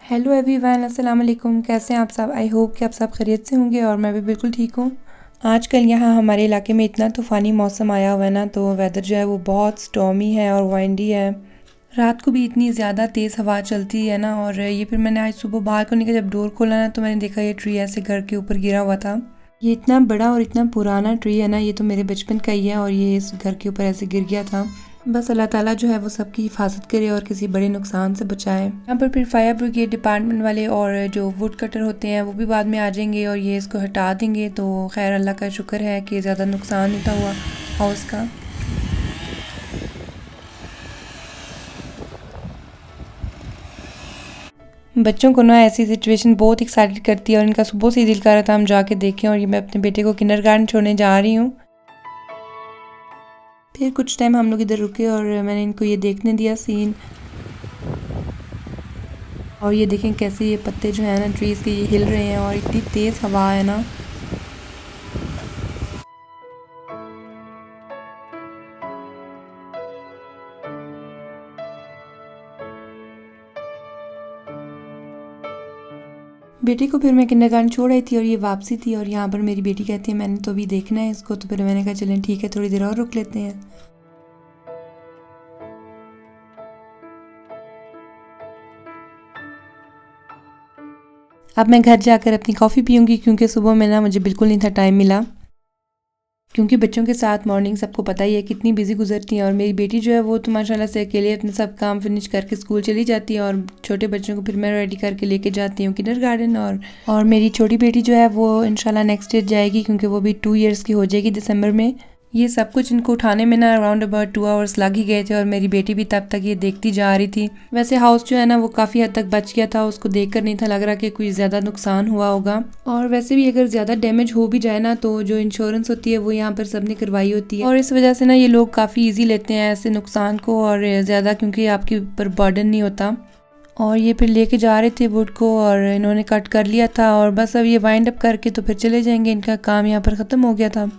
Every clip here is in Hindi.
हेलो एवरीवन, अस्सलाम वालेकुम। कैसे हैं आप सब? आई होप कि आप सब खैरियत से होंगे और मैं भी बिल्कुल ठीक हूँ। आजकल यहाँ हमारे इलाके में इतना तूफ़ानी मौसम आया हुआ है ना, तो वेदर जो है वो बहुत स्टॉर्मी है और वाइंडी है। रात को भी इतनी ज़्यादा तेज़ हवा चलती है ना, और ये फिर मैंने आज सुबह बालकनी का जब डोर खोला ना, तो मैंने देखा ये ट्री ऐसे घर के ऊपर गिरा हुआ था। ये इतना बड़ा और इतना पुराना ट्री है ना, ये तो मेरे बचपन का ही है और ये इस घर के ऊपर ऐसे गिर गया था। बस अल्लाह ताला जो है वो सबकी हिफाजत करे और किसी बड़े नुकसान से बचाए। यहाँ पर फिर फायर ब्रिगेड डिपार्टमेंट वाले और जो वुड कटर होते हैं वो भी बाद में आ जाएंगे और ये इसको हटा देंगे। तो खैर अल्लाह का शुक्र है कि ज़्यादा नुकसान नहीं था हुआ हाउस का। बच्चों को ना ऐसी सिचुएशन बहुत एक्साइटेड करती है और इनका सुबह से ही दिल कर रहा था हम जाके देखें, और ये मैं अपने बेटे को किंडरगार्टन छोड़ने जा रही हूँ। फिर कुछ टाइम हम लोग इधर रुके और मैंने इनको ये देखने दिया सीन। और ये देखें कैसे ये पत्ते जो है ना ट्रीज़ के ये हिल रहे हैं और इतनी तेज़ हवा है ना। बेटी को फिर मैं किंडरगार्टन छोड़ आई थी और ये वापसी थी, और यहाँ पर मेरी बेटी कहती है मैंने तो अभी देखना है इसको। तो फिर मैंने कहा चलें ठीक है, थोड़ी देर और रुक लेते हैं। अब मैं घर जाकर अपनी कॉफ़ी पीऊँगी, क्योंकि सुबह में ना मुझे बिल्कुल नहीं था टाइम मिला, क्योंकि बच्चों के साथ मॉर्निंग सबको पता ही है कितनी बिजी गुजरती है। और मेरी बेटी जो है वो तो माशाल्लाह से अकेले अपने सब काम फिनिश करके स्कूल चली जाती है, और छोटे बच्चों को फिर मैं रेडी करके लेके जाती हूँ किंडरगार्टन। और मेरी छोटी बेटी जो है वो इंशाल्लाह नेक्स्ट ईयर जाएगी, क्योंकि वो भी 2 इयर्स की हो जाएगी दिसंबर में। ये सब कुछ इनको उठाने में ना अराउंड अबाउट 2 आवर्स लग ही गए थे, और मेरी बेटी भी तब तक ये देखती जा रही थी। वैसे हाउस जो है ना वो काफ़ी हद तक बच गया था, उसको देखकर नहीं था लग रहा कि कोई ज़्यादा नुकसान हुआ होगा। और वैसे भी अगर ज़्यादा डैमेज हो भी जाए ना, तो जो इंश्योरेंस होती है वो यहाँ पर सबने करवाई होती है, और इस वजह से ना ये लोग काफ़ी ईजी लेते हैं ऐसे नुकसान को, और ज़्यादा क्योंकि आपके ऊपर बर्डन नहीं होता। और ये फिर लेके जा रहे थे वुड को, और इन्होंने कट कर लिया था, और बस अब ये वाइंड अप करके तो फिर चले जाएंगे। इनका काम यहाँ पर ख़त्म हो गया था।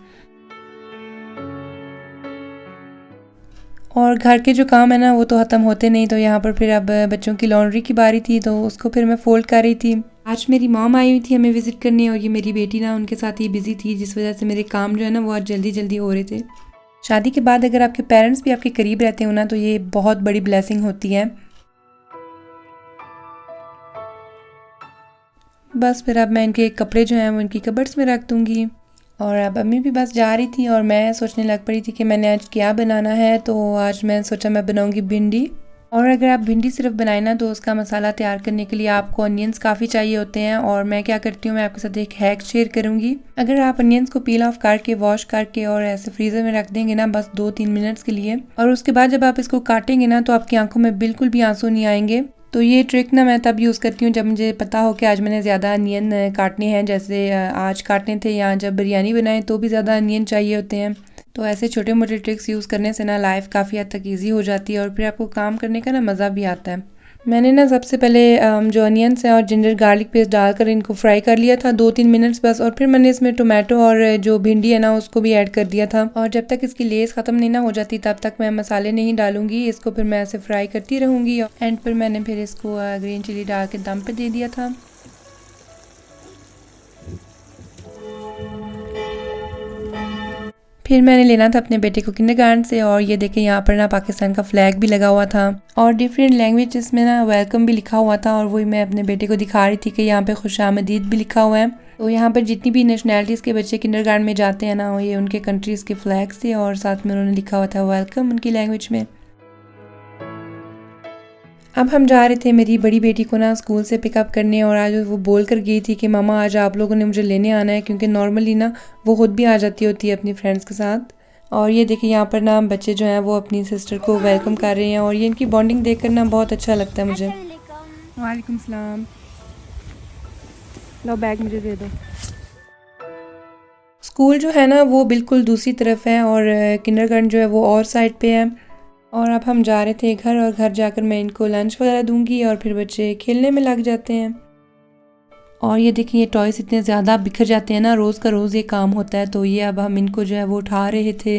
और घर के जो काम है ना वो तो ख़त्म होते नहीं। तो यहाँ पर फिर अब बच्चों की लॉन्ड्री की बारी थी, तो उसको फिर मैं फ़ोल्ड कर रही थी। आज मेरी मॉम आई हुई थी हमें विज़िट करने, और ये मेरी बेटी ना उनके साथ ही बिज़ी थी, जिस वजह से मेरे काम जो है ना वो आज जल्दी जल्दी हो रहे थे। शादी के बाद अगर आपके पेरेंट्स भी आपके करीब रहते हो ना, तो ये बहुत बड़ी ब्लेसिंग होती है। बस फिर अब मैं इनके कपड़े जो हैं वो इनकी कबर्ड्स में रख दूँगी। और अब अम्मी भी बस जा रही थी, और मैं सोचने लग पड़ी थी कि मैंने आज क्या बनाना है। तो आज मैं सोचा मैं बनाऊंगी भिंडी। और अगर आप भिंडी सिर्फ बनाए ना, तो उसका मसाला तैयार करने के लिए आपको अनियंस काफ़ी चाहिए होते हैं। और मैं क्या करती हूँ, मैं आपके साथ एक हैक शेयर करूँगी। अगर आप अनियंस को पील ऑफ करके वॉश करके और ऐसे फ्रीज़र में रख देंगे ना बस 2-3 मिनट्स के लिए, और उसके बाद जब आप इसको काटेंगे ना, तो आपकी आंखों में बिल्कुल भी आंसू नहीं आएंगे। तो ये ट्रिक ना मैं तब यूज़ करती हूँ जब मुझे पता हो कि आज मैंने ज़्यादा अनियन काटने हैं, जैसे आज काटने थे, या जब बिरयानी बनाए तो भी ज़्यादा अनियन चाहिए होते हैं। तो ऐसे छोटे मोटे ट्रिक्स यूज़ करने से ना लाइफ काफ़ी हद तक ईजी हो जाती है, और फिर आपको काम करने का ना मज़ा भी आता है। मैंने ना सबसे पहले जो अनियंस हैं और जिंजर गार्लिक पेस्ट डालकर इनको फ्राई कर लिया था 2-3 मिनट्स बस, और फिर मैंने इसमें टोमेटो और जो भिंडी है ना उसको भी ऐड कर दिया था। और जब तक इसकी लेस ख़त्म नहीं ना हो जाती तब तक मैं मसाले नहीं डालूंगी, इसको फिर मैं ऐसे फ्राई करती रहूँगी। एंड पर मैंने फिर इसको ग्रीन चिली डाल के दम पे दे दिया था। फिर मैंने लेना था अपने बेटे को किंडरगार्टन से, और ये देखें यहाँ पर ना पाकिस्तान का फ्लैग भी लगा हुआ था, और डिफरेंट लैंग्वेजेस में ना वेलकम भी लिखा हुआ था। और वही मैं अपने बेटे को दिखा रही थी कि यहाँ पे खुशामदीद भी लिखा हुआ है। तो यहाँ पर जितनी भी नेशनैलिटीज़ के बच्चे किंडरगार्टन में जाते हैं ना, ये उनके कंट्रीज़ के फ्लैग्स थे, और साथ में उन्होंने लिखा हुआ था वेलकम उनकी लैंग्वेज में। अब हम जा रहे थे मेरी बड़ी बेटी को ना स्कूल से पिकअप करने, और आज वो बोल कर गई थी कि मामा आज आप लोगों ने मुझे लेने आना है, क्योंकि नॉर्मली ना वो खुद भी आ जाती होती है अपनी फ्रेंड्स के साथ। और ये देखिए यहाँ पर ना बच्चे जो हैं वो अपनी सिस्टर को वेलकम कर रहे हैं, और ये इनकी बॉन्डिंग देख कर ना बहुत अच्छा लगता है मुझे। वालेकुम सलाम। लो बैग मुझे दे दो। स्कूल जो है ना वो बिल्कुल दूसरी तरफ है, और किंडरगार्टन जो है वो और साइड पे है। और अब हम जा रहे थे घर, और घर जाकर मैं इनको लंच वगैरह दूंगी, और फिर बच्चे खेलने में लग जाते हैं। और ये देखिए ये टॉयस इतने ज़्यादा बिखर जाते हैं ना, रोज़ का रोज़ ये काम होता है। तो ये अब हम इनको जो है वो उठा रहे थे।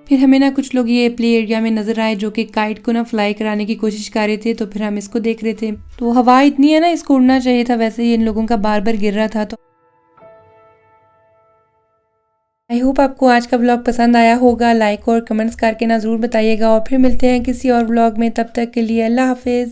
फिर हमें ना कुछ लोग ये प्ले एरिया में नजर आए जो कि काइट को ना फ्लाई कराने की कोशिश कर रहे थे, तो फिर हम इसको देख रहे थे। तो हवा इतनी है ना, इसको उड़ना चाहिए था, वैसे ही इन लोगों का बार बार गिर रहा था। तो आई होप आपको आज का व्लॉग पसंद आया होगा। लाइक और कमेंट्स करके ना ज़रूर बताइएगा, और फिर मिलते हैं किसी और व्लॉग में। तब तक के लिए अल्लाह हाफिज़।